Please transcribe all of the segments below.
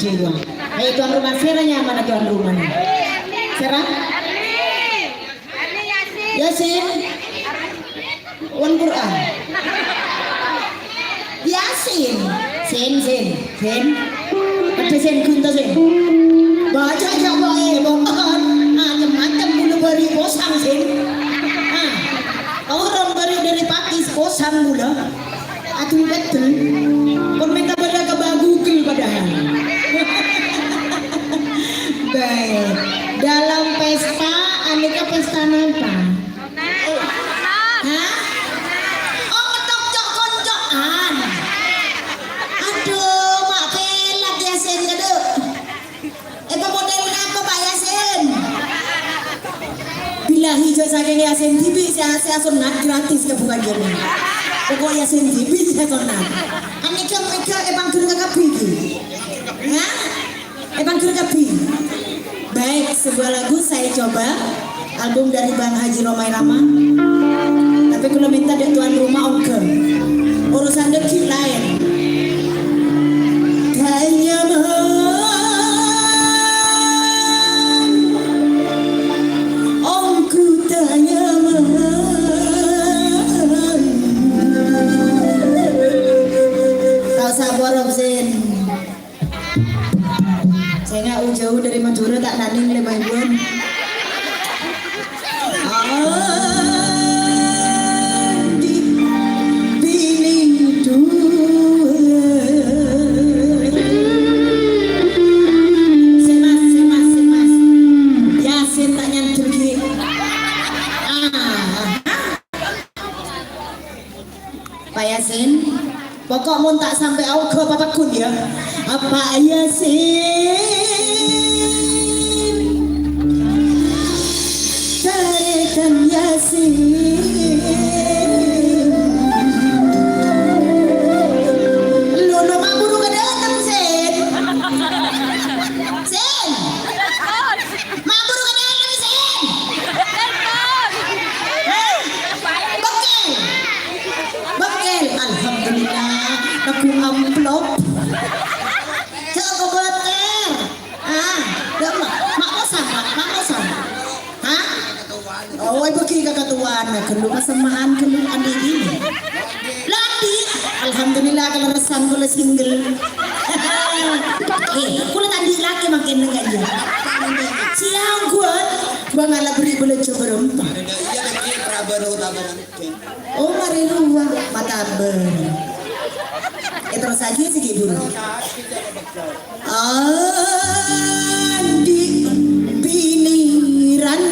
jiwa. Hey, tuan rumah seranya mana tuan rumahnya? Serah? Yasin. Wan Quran. Yasin. Sen. Ada sen kunta sen. Baca aja boleh, bukan. Macam bulu beri kosong sen. Orang beri dari Pakis kosong bulu. Aduh betul. Kon minta pada Google padahal. Baik. Dalam pesta, aneka pesta apa? Hah? Oh, ngetok-cok koncokan. Aduh, mak pelak Yasin kado. Itu modelnya apa Pak Yasin? Bila hijau saking Yasin TV saya sunat gratis ke bukan gini. Pokok Yasin TV saya sunat. Aneka emang gerga kapi. Hah? Emang gerga kapi. Baik, sebuah lagu saya coba album dari Bang Haji Romai Rama. Tapi kalau minta dari tuan rumah oke. Urusan dekit lain. Saya nggak jauh dari Madura tak naning le Bun. Semas. Yasin tak nyantur ki. Pak Yasin, pokok mun tak sampai aku ke papakun ya. Apa Yasin? Tarikan Yasin. Lu mak buru ke datang Sen. Sen. Mak buru ke datang Sen. Bekel. Alhamdulillah. Aku amplop. Oh, pergi ke ketuaan, kelu kesemaan kelu andi ini. Ladi, alhamdulillah kalau resan kalau single. Kalau tadi laki makin aja. Siang gua ngalah beri boleh coba rempah. Oh, mari luar mata ber. Terus aja sih buru. Andi piniran.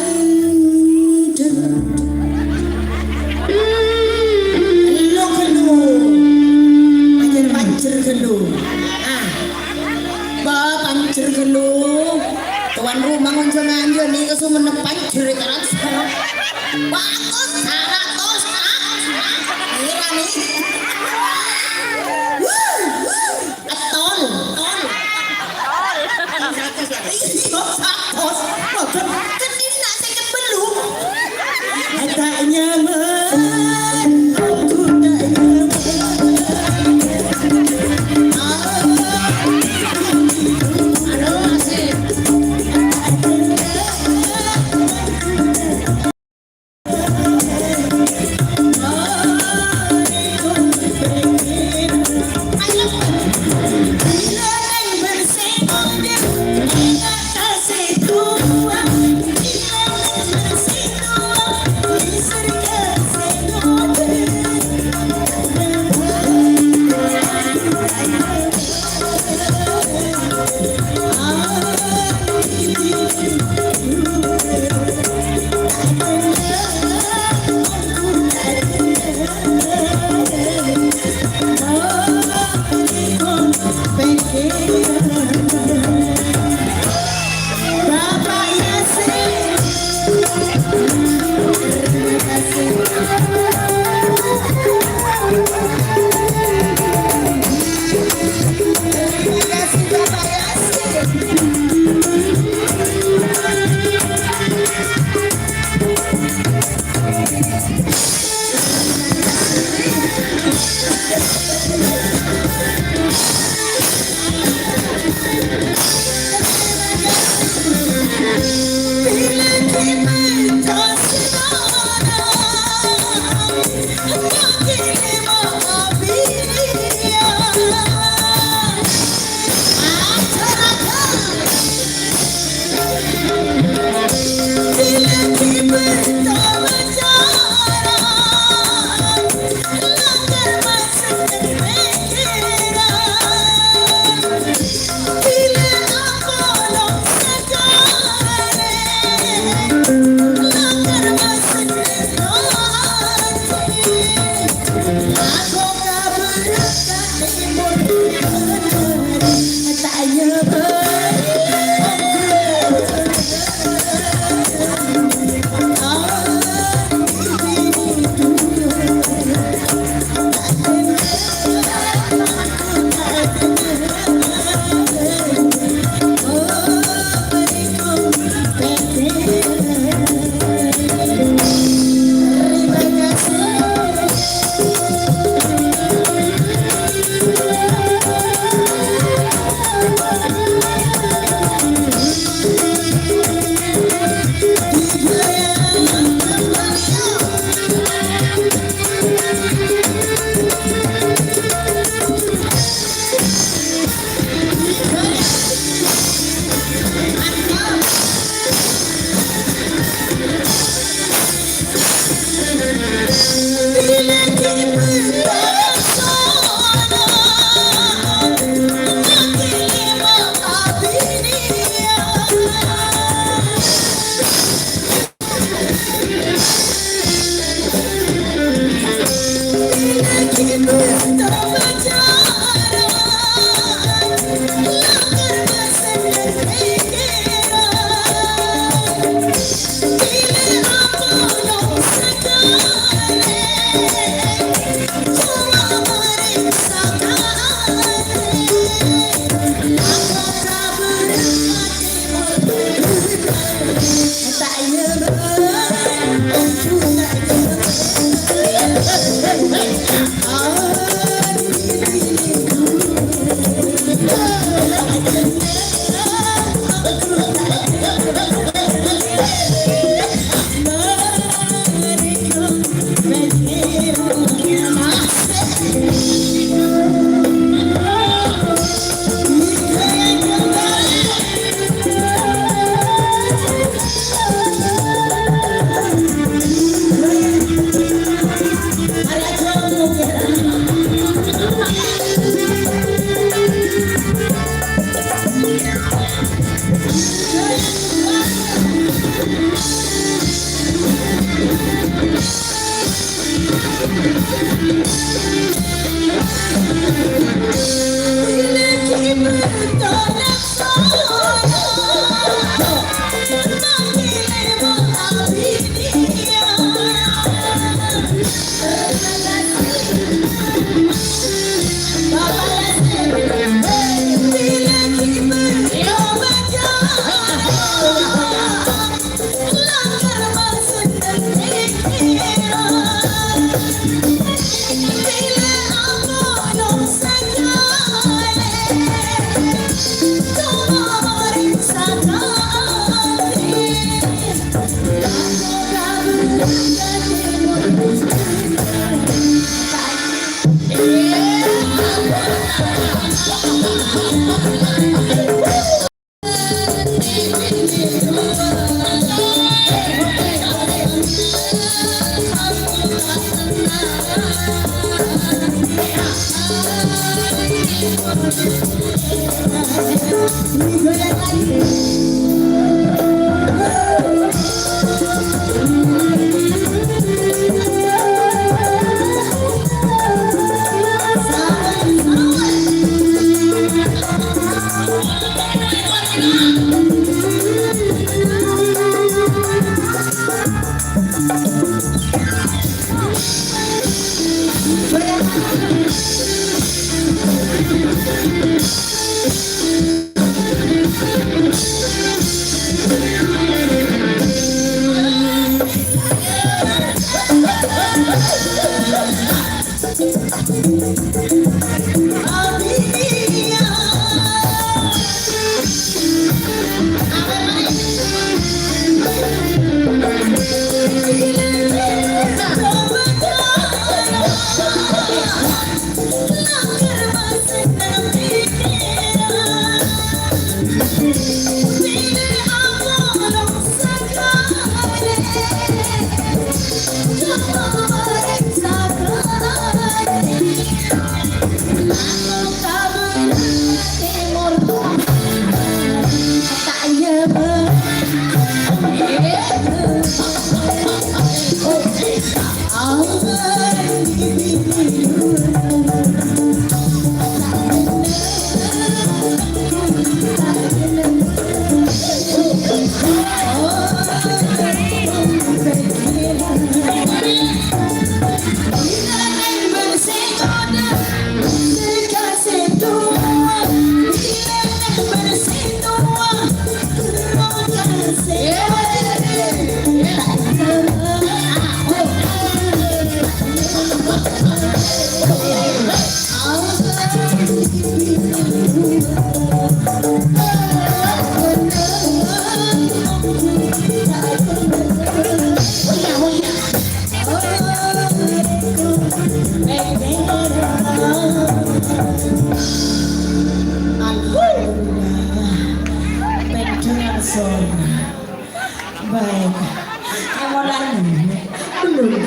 Pancir gelu tuan rumah ngonjol nganjol nih kesu menepancir terus bagus saratos kira nih atol saratos kedin nasi kebelu tak nyaman aku tak nyaman. Baik.